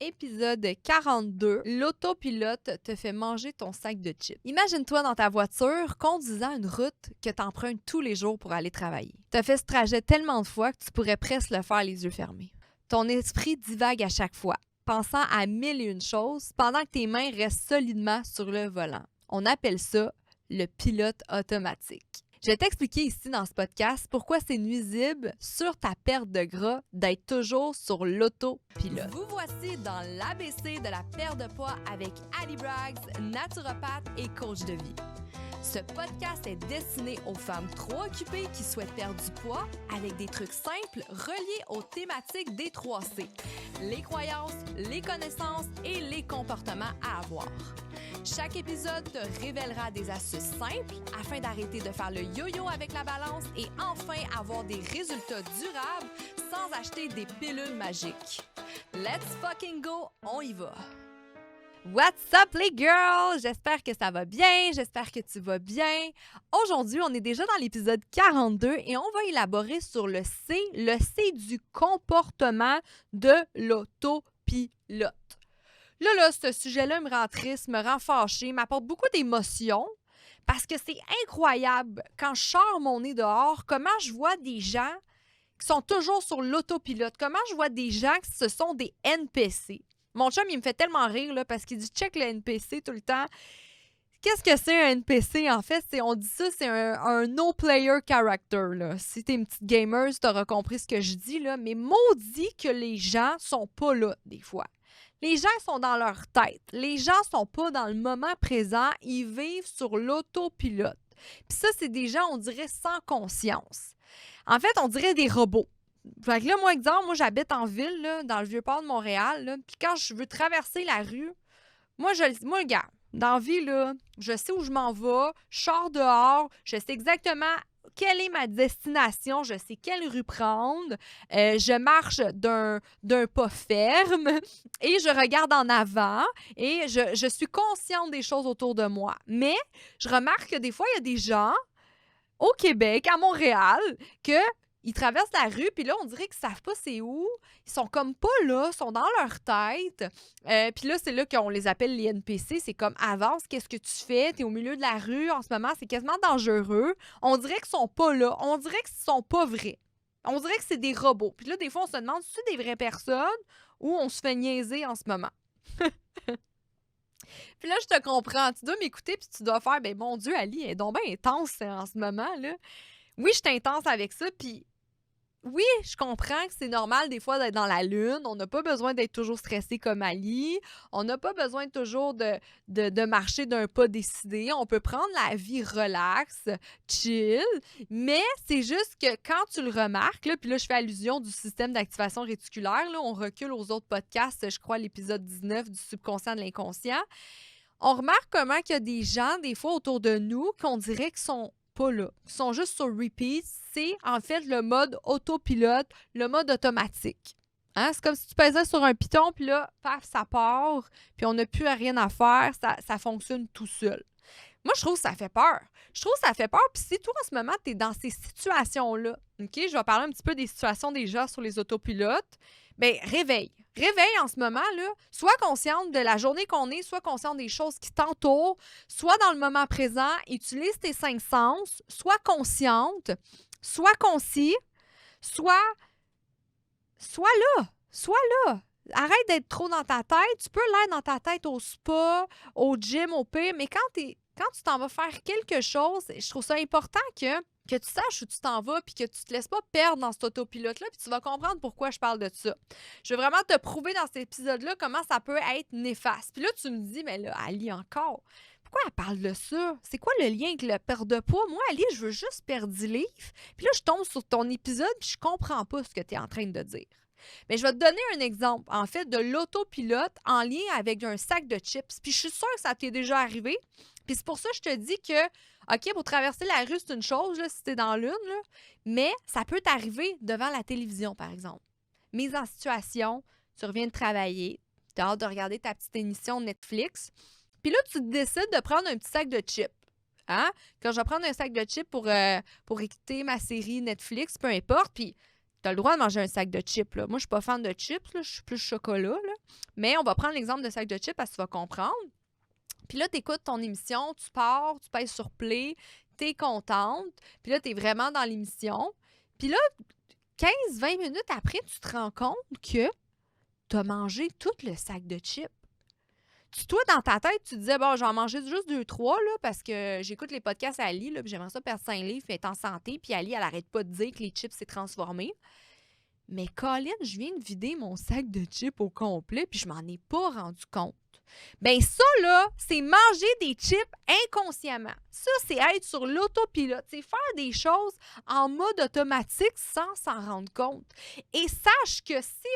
épisode 42, l'autopilote te fait manger ton sac de chips. Imagine-toi dans ta voiture conduisant une route que tu empruntes tous les jours pour aller travailler. Tu as fait ce trajet tellement de fois que tu pourrais presque le faire les yeux fermés. Ton esprit divague à chaque fois, pensant à mille et une choses pendant que tes mains restent solidement sur le volant. On appelle ça le pilote automatique. Je vais t'expliquer ici dans ce podcast pourquoi c'est nuisible sur ta perte de gras d'être toujours sur l'autopilote. Vous voici dans l'ABC de la perte de poids avec Ali Braggs, naturopathe et coach de vie. Ce podcast est destiné aux femmes trop occupées qui souhaitent perdre du poids avec des trucs simples reliés aux thématiques des 3C. Les croyances, les connaissances et les comportements à avoir. Chaque épisode te révélera des astuces simples afin d'arrêter de faire le yo-yo avec la balance et enfin avoir des résultats durables sans acheter des pilules magiques. Let's fucking go, on y va! What's up les girls? J'espère que ça va bien, j'espère que tu vas bien. Aujourd'hui, on est déjà dans l'épisode 42 et on va élaborer sur le C du comportement de l'autopilote. Là, ce sujet-là me rend triste, me rend fâchée, m'apporte beaucoup d'émotions parce que c'est incroyable quand je sors mon nez dehors, comment je vois des gens qui sont toujours sur l'autopilote, comment je vois des gens qui ce sont des NPC. Mon chum, il me fait tellement rire là, parce qu'il dit « check le NPC » tout le temps. Qu'est-ce que c'est un NPC? En fait, on dit ça, c'est un no-player character. Là. Si t'es une petite gamer, tu auras compris ce que je dis, là. Mais maudit que les gens sont pas là, des fois. Les gens sont dans leur tête. Les gens sont pas dans le moment présent. Ils vivent sur l'autopilote. Puis ça, c'est des gens, on dirait, sans conscience. En fait, on dirait des robots. Fait que là, moi, exemple, moi, j'habite en ville, là, dans le Vieux-Port de Montréal. Là, puis quand je veux traverser la rue, moi, gars, dans la vie, là, je sais où je m'en vais, je sors dehors, je sais exactement quelle est ma destination, je sais quelle rue prendre, je marche d'un pas ferme et je regarde en avant et je suis consciente des choses autour de moi. Mais je remarque que des fois, il y a des gens au Québec, à Montréal, ils traversent la rue, puis là, on dirait qu'ils savent pas c'est où. Ils sont comme pas là, ils sont dans leur tête. Puis là, c'est là qu'on les appelle les NPC. C'est comme, avance, qu'est-ce que tu fais? T'es au milieu de la rue en ce moment, c'est quasiment dangereux. On dirait qu'ils sont pas là. On dirait qu'ils sont pas vrais. On dirait que c'est des robots. Puis là, des fois, on se demande si c'est des vraies personnes ou on se fait niaiser en ce moment. Puis là, je te comprends. Tu dois m'écouter, puis tu dois faire, ben mon Dieu, Ali, elle est donc bien intense en ce moment, là. Oui, je suis intense avec ça, puis oui, je comprends que c'est normal des fois d'être dans la lune. On n'a pas besoin d'être toujours stressé comme Ali. On n'a pas besoin toujours de marcher d'un pas décidé. On peut prendre la vie relax, chill. Mais c'est juste que quand tu le remarques, là, puis là, je fais allusion du système d'activation réticulaire. Là, on recule aux autres podcasts, je crois, l'épisode 19 du subconscient de l'inconscient. On remarque comment il y a des gens, des fois, autour de nous, qu'on dirait qu'ils sont pas là. Ils sont juste sur repeat. C'est en fait le mode autopilote, le mode automatique. Hein? C'est comme si tu pesais sur un piton, puis là, paf, ça part, puis on n'a plus rien à faire, ça fonctionne tout seul. Moi, je trouve que ça fait peur. Puis si toi, en ce moment, tu es dans ces situations-là, OK? Je vais parler un petit peu des situations déjà sur les autopilotes. Bien, réveille. Réveille en ce moment, là. Sois consciente de la journée qu'on est, sois consciente des choses qui t'entourent, sois dans le moment présent, utilise tes 5 sens, sois consciente, sois concis, sois là. Sois là. Arrête d'être trop dans ta tête. Tu peux l'être dans ta tête au spa, au gym, au pire, mais quand tu t'en vas faire quelque chose, je trouve ça important que tu saches où tu t'en vas puis que tu te laisses pas perdre dans cet autopilote-là puis tu vas comprendre pourquoi je parle de ça. Je veux vraiment te prouver dans cet épisode-là comment ça peut être néfaste. Puis là, tu me dis, mais là, Ali, encore, pourquoi elle parle de ça? C'est quoi le lien avec le perte de poids? Moi, Ali, je veux juste perdre 10 livres. Puis là, je tombe sur ton épisode puis je comprends pas ce que tu es en train de dire. Mais je vais te donner un exemple, en fait, de l'autopilote en lien avec un sac de chips. Puis je suis sûre que ça t'est déjà arrivé. Puis c'est pour ça que je te dis que, OK, pour traverser la rue, c'est une chose, là, si t'es dans l'une, là, mais ça peut t'arriver devant la télévision, par exemple. Mise en situation, tu reviens de travailler, tu as hâte de regarder ta petite émission Netflix, puis là, tu décides de prendre un petit sac de chips. Hein? Quand je vais prendre un sac de chips pour écouter ma série Netflix, peu importe, puis Tu as le droit de manger un sac de chips. Là. Moi, je suis pas fan de chips, là, je suis plus chocolat. Là. Mais on va prendre l'exemple de sac de chips parce que tu vas comprendre. Puis là, tu écoutes ton émission, tu pars, tu pèses sur play, tu es contente. Puis là, tu es vraiment dans l'émission. Puis là, 15-20 minutes après, tu te rends compte que tu as mangé tout le sac de chips. Toi, dans ta tête, tu te disais, bon, je vais en manger juste 2-3, là, parce que j'écoute les podcasts à Ali, là, puis j'aimerais ça perdre 5 livres, puis être en santé, puis Ali, elle arrête pas de dire que les chips s'est transformé. Mais Colin, je viens de vider mon sac de chips au complet, puis je m'en ai pas rendu compte. Ben ça, là, c'est manger des chips inconsciemment. Ça, c'est être sur l'autopilote. C'est faire des choses en mode automatique sans s'en rendre compte. Et sache que si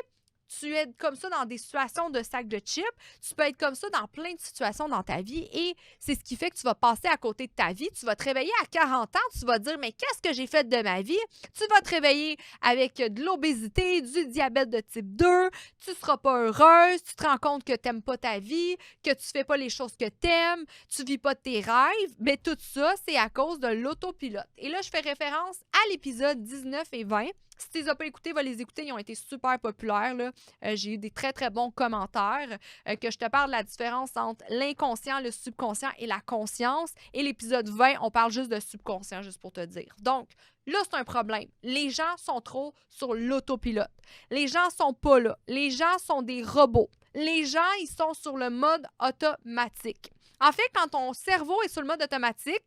tu es comme ça dans des situations de sac de chips, tu peux être comme ça dans plein de situations dans ta vie et c'est ce qui fait que tu vas passer à côté de ta vie. Tu vas te réveiller à 40 ans, tu vas dire « Mais qu'est-ce que j'ai fait de ma vie? » Tu vas te réveiller avec de l'obésité, du diabète de type 2, tu ne seras pas heureuse, tu te rends compte que tu n'aimes pas ta vie, que tu ne fais pas les choses que tu aimes, tu ne vis pas de tes rêves. Mais tout ça, c'est à cause de l'autopilote. Et là, je fais référence à l'épisode 19 et 20. Si tu les as pas écoutés, va les écouter. Ils ont été super populaires. Là. J'ai eu des très, très bons commentaires. Que je te parle de la différence entre l'inconscient, le subconscient et la conscience. Et l'épisode 20, on parle juste de subconscient, juste pour te dire. Donc, là, c'est un problème. Les gens sont trop sur l'autopilote. Les gens sont pas là. Les gens sont des robots. Les gens, ils sont sur le mode automatique. En fait, quand ton cerveau est sur le mode automatique,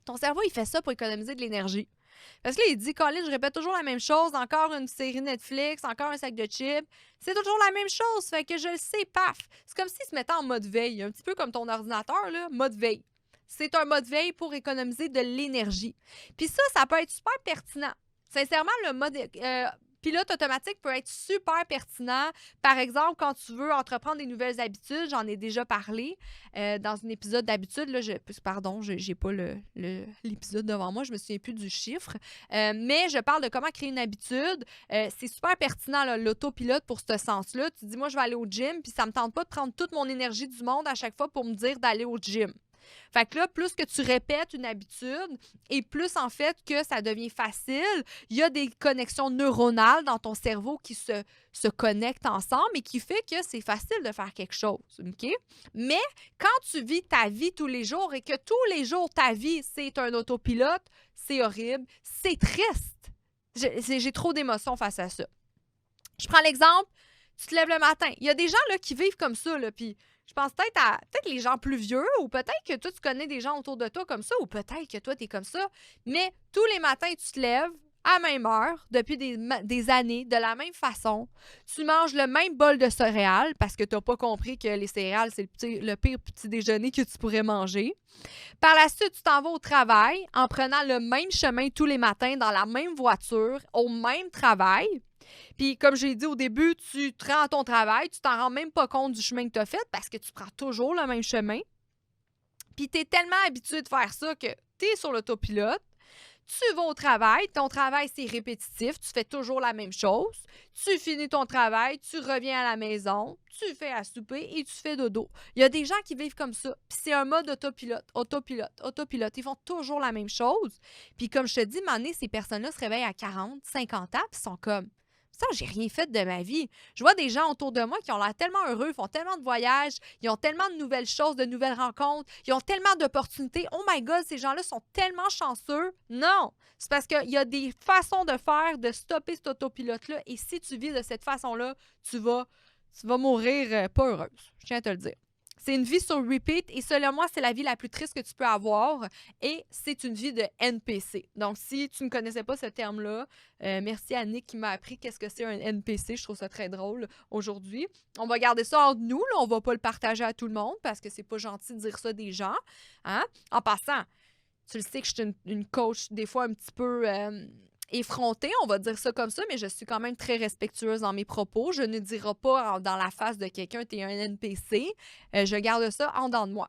ton cerveau, il fait ça pour économiser de l'énergie. Parce que là, il dit, Colin, je répète toujours la même chose, encore une série Netflix, encore un sac de chips. C'est toujours la même chose, fait que je le sais, paf. C'est comme s'il se mettait en mode veille, un petit peu comme ton ordinateur, là, mode veille. C'est un mode veille pour économiser de l'énergie. Puis ça peut être super pertinent. Sincèrement, le mode pilote automatique peut être super pertinent. Par exemple, quand tu veux entreprendre des nouvelles habitudes, j'en ai déjà parlé dans un épisode d'habitude. Là, pardon, j'ai pas l'épisode devant moi, je me souviens plus du chiffre. Mais je parle de comment créer une habitude. C'est super pertinent, là, l'autopilote pour ce sens-là. Tu dis, moi, je vais aller au gym, puis ça me tente pas de prendre toute mon énergie du monde à chaque fois pour me dire d'aller au gym. Fait que là, plus que tu répètes une habitude et plus en fait que ça devient facile, il y a des connexions neuronales dans ton cerveau qui se connectent ensemble et qui fait que c'est facile de faire quelque chose, OK? Mais quand tu vis ta vie tous les jours et que tous les jours ta vie, c'est un autopilote, c'est horrible, c'est triste. J'ai trop d'émotions face à ça. Je prends l'exemple, tu te lèves le matin. Il y a des gens là, qui vivent comme ça, là, puis je pense peut-être à les gens plus vieux ou peut-être que toi, tu connais des gens autour de toi comme ça ou peut-être que toi, tu es comme ça. Mais tous les matins, tu te lèves à la même heure depuis des années, de la même façon. Tu manges le même bol de céréales parce que tu n'as pas compris que les céréales, c'est le pire petit déjeuner que tu pourrais manger. Par la suite, tu t'en vas au travail en prenant le même chemin tous les matins dans la même voiture, au même travail. Puis, comme j'ai dit au début, tu te rends à ton travail, tu t'en rends même pas compte du chemin que tu as fait parce que tu prends toujours le même chemin. Puis, tu es tellement habitué de faire ça que tu es sur l'autopilote. Tu vas au travail, ton travail, c'est répétitif, tu fais toujours la même chose. Tu finis ton travail, tu reviens à la maison, tu fais à souper et tu fais dodo. Il y a des gens qui vivent comme ça. Puis c'est un mode autopilote. Ils font toujours la même chose. Puis comme je te dis, à un moment donné, ces personnes-là se réveillent à 40, 50 ans, puis sont comme... Ça, j'ai rien fait de ma vie. Je vois des gens autour de moi qui ont l'air tellement heureux, font tellement de voyages, ils ont tellement de nouvelles choses, de nouvelles rencontres, ils ont tellement d'opportunités. Oh my God, ces gens-là sont tellement chanceux. Non, c'est parce qu'il y a des façons de faire, de stopper cet autopilote-là. Et si tu vis de cette façon-là, tu vas mourir pas heureuse. Je tiens à te le dire. C'est une vie sur repeat et selon moi, c'est la vie la plus triste que tu peux avoir et c'est une vie de NPC. Donc, si tu ne connaissais pas ce terme-là, merci à Nick qui m'a appris qu'est-ce que c'est un NPC. Je trouve ça très drôle aujourd'hui. On va garder ça entre nous. Là. On ne va pas le partager à tout le monde parce que c'est pas gentil de dire ça des gens. Hein? En passant, tu le sais que je suis une coach des fois un petit peu... effrontée, on va dire ça comme ça, mais je suis quand même très respectueuse dans mes propos. Je ne dirai pas dans la face de quelqu'un « t'es un NPC ». Je garde ça en dedans de moi.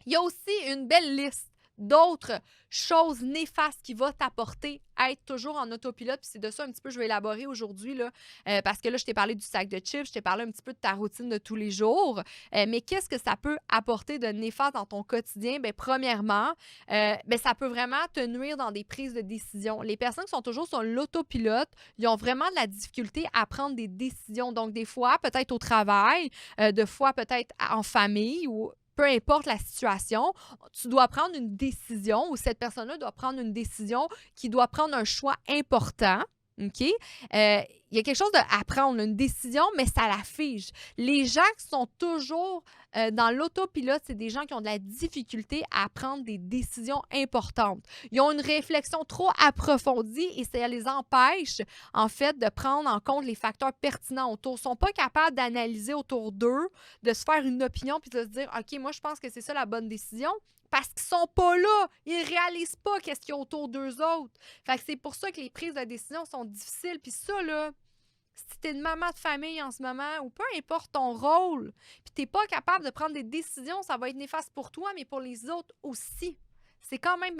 Il y a aussi une belle liste d'autres choses néfastes qui vont t'apporter à être toujours en autopilote. Puis c'est de ça un petit peu que je vais élaborer aujourd'hui, là, parce que là, je t'ai parlé du sac de chips, je t'ai parlé un petit peu de ta routine de tous les jours. Mais qu'est-ce que ça peut apporter de néfaste dans ton quotidien? Bien, premièrement, ça peut vraiment te nuire dans des prises de décision. Les personnes qui sont toujours sur l'autopilote, ils ont vraiment de la difficulté à prendre des décisions. Donc, des fois, peut-être au travail, des fois, peut-être en famille ou peu importe la situation, tu dois prendre une décision ou cette personne-là doit prendre une décision qui doit prendre un choix important. OK? Il y a quelque chose à prendre, une décision, mais ça la fige. Les gens qui sont toujours dans l'autopilote, c'est des gens qui ont de la difficulté à prendre des décisions importantes. Ils ont une réflexion trop approfondie et ça les empêche, en fait, de prendre en compte les facteurs pertinents autour. Ils ne sont pas capables d'analyser autour d'eux, de se faire une opinion puis de se dire, OK, moi, je pense que c'est ça la bonne décision. Parce qu'ils sont pas là. Ils réalisent pas qu'est-ce qu'il y a autour d'eux autres. Fait que c'est pour ça que les prises de décision sont difficiles. Puis ça, là, si t'es une maman de famille en ce moment, ou peu importe ton rôle, puis t'es pas capable de prendre des décisions, ça va être néfaste pour toi, mais pour les autres aussi. C'est quand même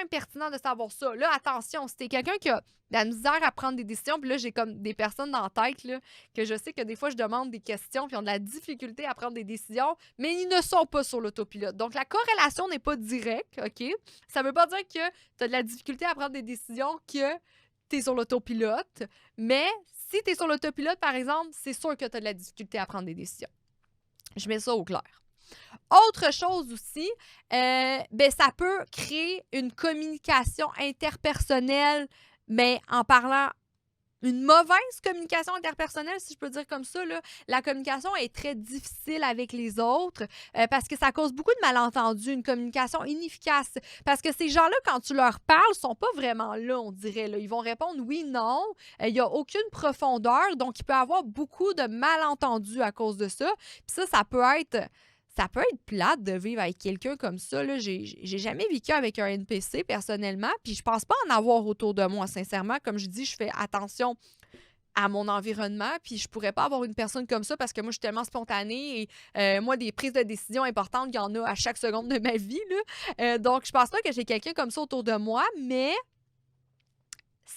pertinent de savoir ça. Là, attention, si t'es quelqu'un qui a de la misère à prendre des décisions, puis là, j'ai comme des personnes dans la tête, là, que je sais que des fois, je demande des questions, puis ils ont de la difficulté à prendre des décisions, mais ils ne sont pas sur l'autopilote. Donc, la corrélation n'est pas directe, OK? Ça veut pas dire que t'as de la difficulté à prendre des décisions que t'es sur l'autopilote, mais si t'es sur l'autopilote, par exemple, c'est sûr que t'as de la difficulté à prendre des décisions. Je mets ça au clair. Autre chose aussi, ça peut créer une communication interpersonnelle, mais en parlant une mauvaise communication interpersonnelle, si je peux dire comme ça, là. La communication est très difficile avec les autres parce que ça cause beaucoup de malentendus, une communication inefficace. Parce que ces gens-là, quand tu leur parles, sont pas vraiment là, on dirait. Là. Ils vont répondre oui, non. Il n'y a aucune profondeur, donc il peut y avoir beaucoup de malentendus à cause de ça. Puis ça peut être plate de vivre avec quelqu'un comme ça. Là. J'ai jamais vécu avec un NPC personnellement, puis je pense pas en avoir autour de moi, sincèrement. Comme je dis, je fais attention à mon environnement, puis je pourrais pas avoir une personne comme ça parce que moi, je suis tellement spontanée et moi, des prises de décision importantes, il y en a à chaque seconde de ma vie. Là. Donc, je pense pas que j'ai quelqu'un comme ça autour de moi, mais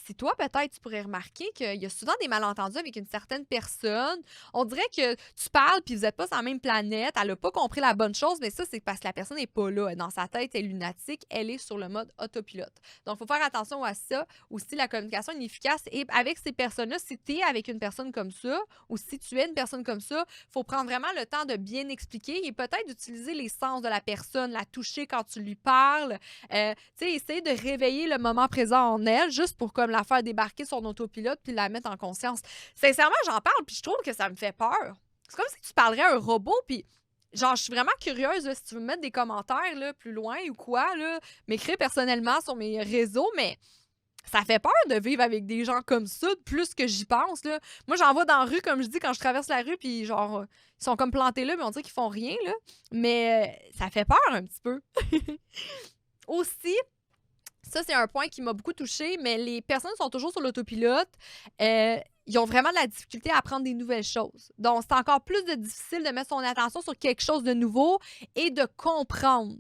si toi, peut-être, tu pourrais remarquer qu'il y a souvent des malentendus avec une certaine personne. On dirait que tu parles puis vous n'êtes pas sur la même planète. Elle n'a pas compris la bonne chose, mais ça, c'est parce que la personne n'est pas là. Dans sa tête, elle est lunatique. Elle est sur le mode autopilote. Donc, il faut faire attention à ça. Aussi, la communication inefficace. Et avec ces personnes-là, si tu es avec une personne comme ça ou si tu es une personne comme ça, il faut prendre vraiment le temps de bien expliquer et peut-être d'utiliser les sens de la personne, la toucher quand tu lui parles. Tu sais, essayer de réveiller le moment présent en elle juste pour comme la faire débarquer son autopilote puis la mettre en conscience. Sincèrement, j'en parle puis je trouve que ça me fait peur. C'est comme si tu parlerais à un robot puis genre, je suis vraiment curieuse là, si tu veux me mettre des commentaires là, plus loin ou quoi, là, m'écrire personnellement sur mes réseaux, mais ça fait peur de vivre avec des gens comme ça, plus que j'y pense. Là. Moi, j'en vois dans la rue, comme je dis, quand je traverse la rue, puis genre, ils sont comme plantés là, mais on dirait qu'ils font rien. Là. Mais ça fait peur un petit peu. Aussi, ça, c'est un point qui m'a beaucoup touchée, mais les personnes sont toujours sur l'autopilote. Ils ont vraiment de la difficulté à apprendre des nouvelles choses. Donc, c'est encore plus difficile de mettre son attention sur quelque chose de nouveau et de comprendre.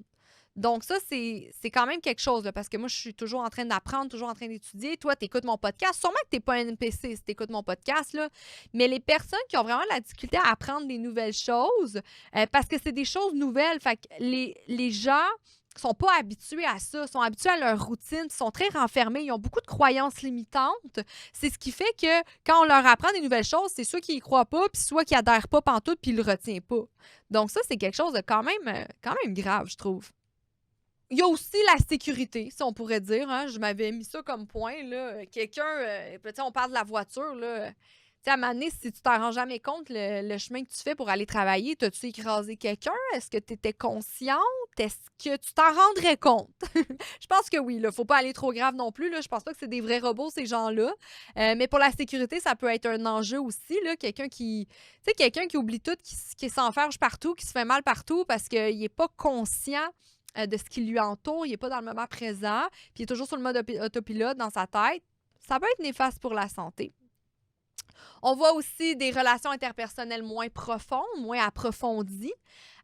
Donc, ça, c'est quand même quelque chose, là, parce que moi, je suis toujours en train d'apprendre, toujours en train d'étudier. Toi, tu écoutes mon podcast. Sûrement que tu n'es pas un NPC si tu écoutes mon podcast, là. Mais les personnes qui ont vraiment de la difficulté à apprendre des nouvelles choses, parce que c'est des choses nouvelles, fait que les gens sont pas habitués à ça, sont habitués à leur routine, sont très renfermés, ils ont beaucoup de croyances limitantes. C'est ce qui fait que quand on leur apprend des nouvelles choses, c'est soit qu'ils y croient pas, puis soit qu'ils adhèrent pas pantoute, puis ils le retiennent pas. Donc ça, c'est quelque chose de quand même grave, je trouve. Il y a aussi la sécurité, si on pourrait dire. Hein. Je m'avais mis ça comme point. Là. Quelqu'un, on parle de la voiture. Là. À un moment donné, si tu t'en rends jamais compte, le chemin que tu fais pour aller travailler, t'as-tu écrasé quelqu'un? Est-ce que tu étais consciente? Est-ce que tu t'en rendrais compte? Je pense que oui. Il ne faut pas aller trop grave non plus. Là. Je pense pas que c'est des vrais robots, ces gens-là. Mais pour la sécurité, ça peut être un enjeu aussi. Là. Quelqu'un qui oublie tout, qui s'enferme partout, qui se fait mal partout parce qu'il n'est pas conscient de ce qui lui entoure, il n'est pas dans le moment présent, puis il est toujours sur le mode autopilote dans sa tête, ça peut être néfaste pour la santé. On voit aussi des relations interpersonnelles moins profondes, moins approfondies.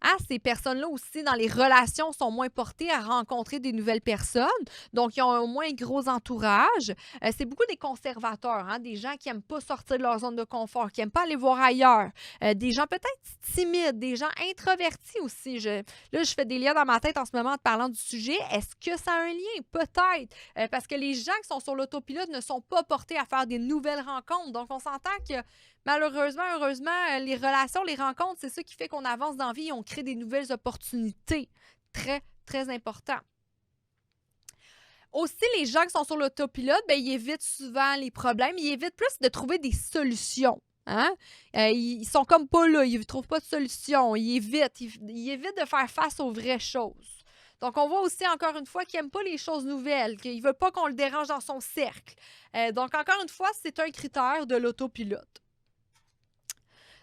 Hein, ces personnes-là aussi, dans les relations, sont moins portées à rencontrer des nouvelles personnes. Donc, ils ont un moins gros entourage. C'est beaucoup des conservateurs, hein, des gens qui n'aiment pas sortir de leur zone de confort, qui n'aiment pas aller voir ailleurs. Des gens peut-être timides, des gens introvertis aussi. Là, je fais des liens dans ma tête en ce moment en te parlant du sujet. Est-ce que ça a un lien? Peut-être. Parce que les gens qui sont sur l'autopilote ne sont pas portés à faire des nouvelles rencontres. Donc, on s'entend que malheureusement, heureusement, les relations, les rencontres, c'est ça qui fait qu'on avance dans la vie et on crée des nouvelles opportunités. Très, très important. Aussi, les gens qui sont sur l'autopilote, ben, ils évitent souvent les problèmes. Ils évitent plus de trouver des solutions. Hein? Ils sont comme pas là. Ils ne trouvent pas de solution. Ils évitent de faire face aux vraies choses. Donc, on voit aussi, encore une fois, qu'il n'aime pas les choses nouvelles, qu'il ne veut pas qu'on le dérange dans son cercle. Donc, encore une fois, c'est un critère de l'autopilote.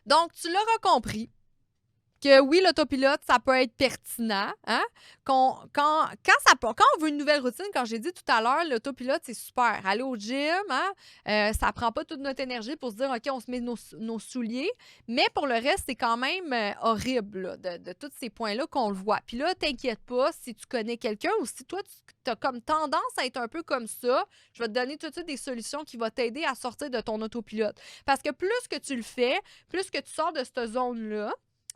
Donc, tu l'auras compris que oui, l'autopilote, ça peut être pertinent. Hein? Quand on veut une nouvelle routine, comme j'ai dit tout à l'heure, l'autopilote, c'est super. Aller au gym, hein? Ça prend pas toute notre énergie pour se dire, OK, on se met nos souliers. Mais pour le reste, c'est quand même horrible là, de tous ces points-là qu'on le voit. Puis là, t'inquiète pas, si tu connais quelqu'un ou si toi, tu as comme tendance à être un peu comme ça, je vais te donner tout de suite des solutions qui vont t'aider à sortir de ton autopilote. Parce que plus que tu le fais, plus que tu sors de cette zone-là,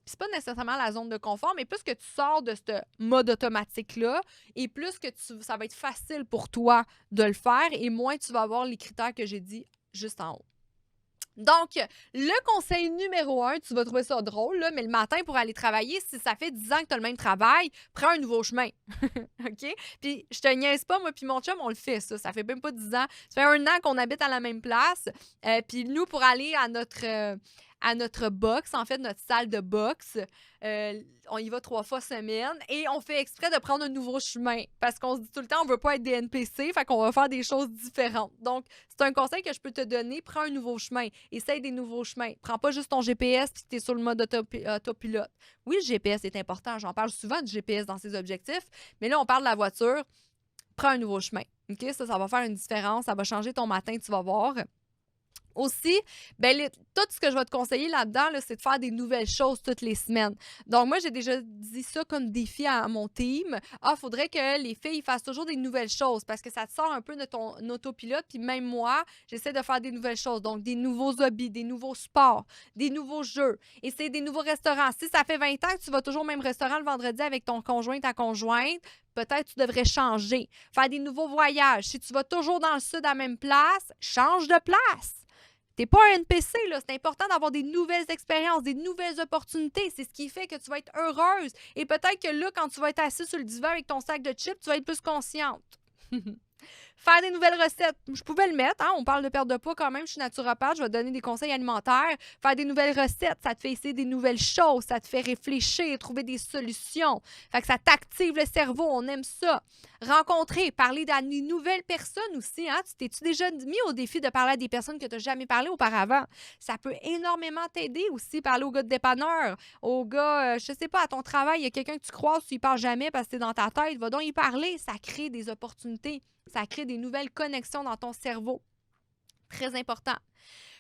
c'est pas nécessairement la zone de confort, mais plus que tu sors de ce mode automatique-là et plus que ça va être facile pour toi de le faire et moins tu vas avoir les critères que j'ai dit juste en haut. Donc, le conseil numéro 1, tu vas trouver ça drôle, là, mais le matin pour aller travailler, si ça fait 10 ans que tu as le même travail, prends un nouveau chemin. OK? Puis, je te niaise pas, moi puis mon chum, on le fait, ça. Ça fait même pas 10 ans. Ça fait 1 an qu'on habite à la même place. Puis, nous, pour aller à notre box, en fait, notre salle de boxe, on y va 3 fois semaine et on fait exprès de prendre un nouveau chemin parce qu'on se dit tout le temps, on veut pas être des NPC, fait qu'on va faire des choses différentes. Donc, c'est un conseil que je peux te donner. Prends un nouveau chemin. Essaye des nouveaux chemins. Prends pas juste ton GPS puis tu es sur le mode autopilote. Oui, le GPS est important. J'en parle souvent du GPS dans ses objectifs, mais là, on parle de la voiture. Prends un nouveau chemin. OK? Ça va faire une différence. Ça va changer ton matin, tu vas voir. Aussi, tout ce que je vais te conseiller là-dedans, là, c'est de faire des nouvelles choses toutes les semaines. Donc, moi, j'ai déjà dit ça comme défi à mon team. Il faudrait que les filles fassent toujours des nouvelles choses parce que ça te sort un peu de ton autopilote. Puis même moi, j'essaie de faire des nouvelles choses. Donc, des nouveaux hobbies, des nouveaux sports, des nouveaux jeux. Essayer des nouveaux restaurants. Si ça fait 20 ans que tu vas toujours au même restaurant le vendredi avec ton conjoint, ta conjointe, peut-être tu devrais changer. Faire des nouveaux voyages. Si tu vas toujours dans le sud à la même place, change de place. T'es pas un NPC, là. C'est important d'avoir des nouvelles expériences, des nouvelles opportunités. C'est ce qui fait que tu vas être heureuse. Et peut-être que là, quand tu vas être assis sur le divan avec ton sac de chips, tu vas être plus consciente. Faire des nouvelles recettes. Je pouvais le mettre, hein? On parle de perte de poids quand même. Je suis naturopathe, je vais te donner des conseils alimentaires. Faire des nouvelles recettes, ça te fait essayer des nouvelles choses, ça te fait réfléchir, trouver des solutions. Fait que ça t'active le cerveau, on aime ça. Rencontrer, parler à des nouvelles personnes aussi. Hein? T'es-tu déjà mis au défi de parler à des personnes que tu n'as jamais parlé auparavant? Ça peut énormément t'aider aussi. Parler au gars de dépanneur, au gars, je sais pas, à ton travail, il y a quelqu'un que tu croises, tu y parles jamais parce que c'est dans ta tête. Va donc y parler. Ça crée des opportunités. Ça crée des nouvelles connexions dans ton cerveau. Très important.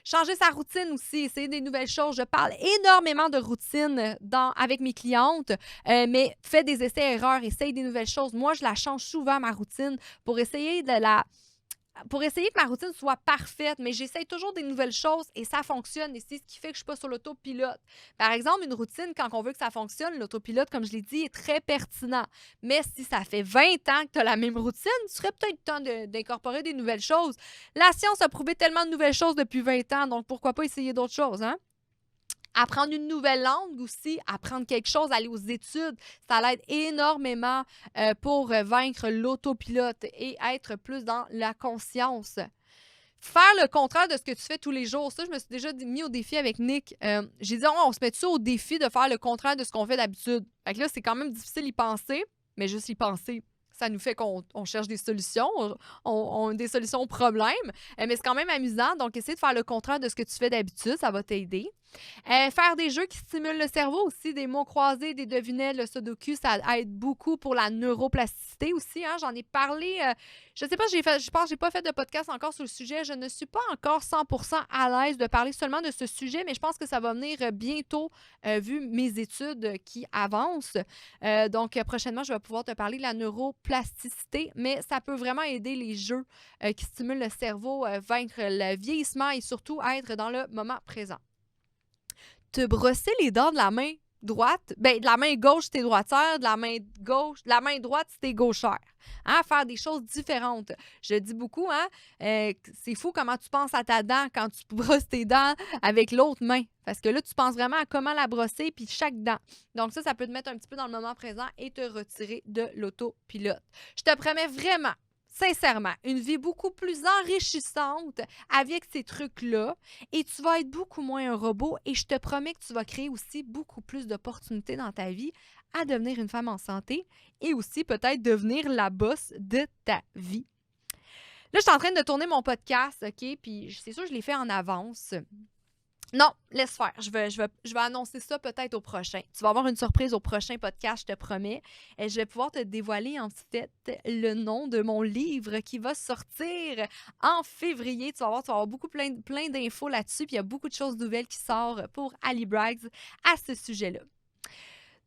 Changer sa routine aussi, essayer des nouvelles choses. Je parle énormément de routine avec mes clientes, mais fais des essais-erreurs, essaye des nouvelles choses. Moi, je la change souvent, ma routine, pour essayer que ma routine soit parfaite, mais j'essaye toujours des nouvelles choses et ça fonctionne et c'est ce qui fait que je ne suis pas sur l'autopilote. Par exemple, une routine, quand on veut que ça fonctionne, l'autopilote, comme je l'ai dit, est très pertinent. Mais si ça fait 20 ans que tu as la même routine, tu serais peut-être temps d'incorporer des nouvelles choses. La science a prouvé tellement de nouvelles choses depuis 20 ans, donc pourquoi pas essayer d'autres choses, hein? Apprendre une nouvelle langue aussi, apprendre quelque chose, aller aux études, ça l'aide énormément pour vaincre l'autopilote et être plus dans la conscience. Faire le contraire de ce que tu fais tous les jours. Ça, je me suis déjà mis au défi avec Nick. J'ai dit, on se met-tu au défi de faire le contraire de ce qu'on fait d'habitude? Fait que là, c'est quand même difficile d'y penser, mais juste y penser, ça nous fait qu'on cherche des solutions, on des solutions aux problèmes, mais c'est quand même amusant. Donc, essayer de faire le contraire de ce que tu fais d'habitude, ça va t'aider. Faire des jeux qui stimulent le cerveau aussi, des mots croisés, des devinettes, le sudoku, ça aide beaucoup pour la neuroplasticité aussi, hein. J'en ai parlé, je sais pas, je pense que j'ai pas fait de podcast encore sur le sujet. Je ne suis pas encore 100% à l'aise de parler seulement de ce sujet, mais je pense que ça va venir bientôt, vu mes études qui avancent. Donc, prochainement, je vais pouvoir te parler de la neuroplasticité, mais ça peut vraiment aider les jeux qui stimulent le cerveau, vaincre le vieillissement et surtout être dans le moment présent. Te brosser les dents de la main droite, de la main gauche si t'es droitière, de la main droite si t'es gauchère. Hein? Faire des choses différentes. Je dis beaucoup, hein? C'est fou comment tu penses à ta dent quand tu brosses tes dents avec l'autre main. Parce que là, tu penses vraiment à comment la brosser puis chaque dent. Donc ça peut te mettre un petit peu dans le moment présent et te retirer de l'autopilote. Je te promets vraiment, sincèrement, une vie beaucoup plus enrichissante avec ces trucs-là et tu vas être beaucoup moins un robot et je te promets que tu vas créer aussi beaucoup plus d'opportunités dans ta vie à devenir une femme en santé et aussi peut-être devenir la boss de ta vie. Là, je suis en train de tourner mon podcast, OK? Puis c'est sûr, je l'ai fait en avance. Non, laisse faire. Je vais annoncer ça peut-être au prochain. Tu vas avoir une surprise au prochain podcast, je te promets. Et je vais pouvoir te dévoiler en fait le nom de mon livre qui va sortir en février. Tu vas avoir beaucoup plein d'infos là-dessus. Puis il y a beaucoup de choses nouvelles qui sortent pour Ali Braggs à ce sujet-là.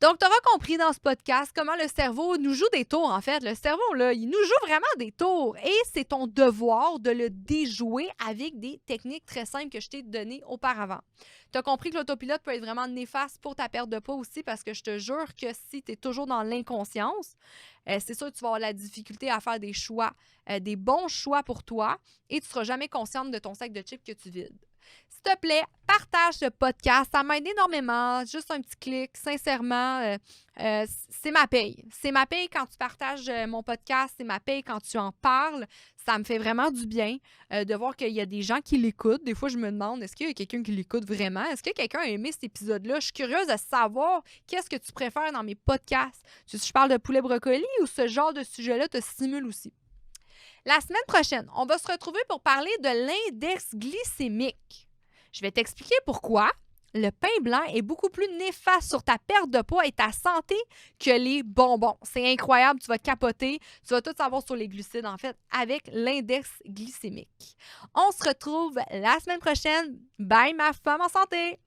Donc, tu auras compris dans ce podcast comment le cerveau nous joue des tours, en fait. Le cerveau, là, il nous joue vraiment des tours et c'est ton devoir de le déjouer avec des techniques très simples que je t'ai données auparavant. Tu as compris que l'autopilote peut être vraiment néfaste pour ta perte de poids aussi parce que je te jure que si tu es toujours dans l'inconscience, c'est sûr que tu vas avoir la difficulté à faire des choix, des bons choix pour toi et tu ne seras jamais consciente de ton sac de chips que tu vides. S'il te plaît, partage ce podcast. Ça m'aide énormément. Juste un petit clic. Sincèrement, c'est ma paye. C'est ma paye quand tu partages mon podcast. C'est ma paye quand tu en parles. Ça me fait vraiment du bien de voir qu'il y a des gens qui l'écoutent. Des fois, je me demande, est-ce qu'il y a quelqu'un qui l'écoute vraiment? Est-ce que quelqu'un a aimé cet épisode-là? Je suis curieuse de savoir qu'est-ce que tu préfères dans mes podcasts. Si je parle de poulet brocoli ou ce genre de sujet-là te stimule aussi. La semaine prochaine, on va se retrouver pour parler de l'index glycémique. Je vais t'expliquer pourquoi le pain blanc est beaucoup plus néfaste sur ta perte de poids et ta santé que les bonbons. C'est incroyable, tu vas capoter. Tu vas tout savoir sur les glucides, en fait, avec l'index glycémique. On se retrouve la semaine prochaine. Bye, ma femme en santé!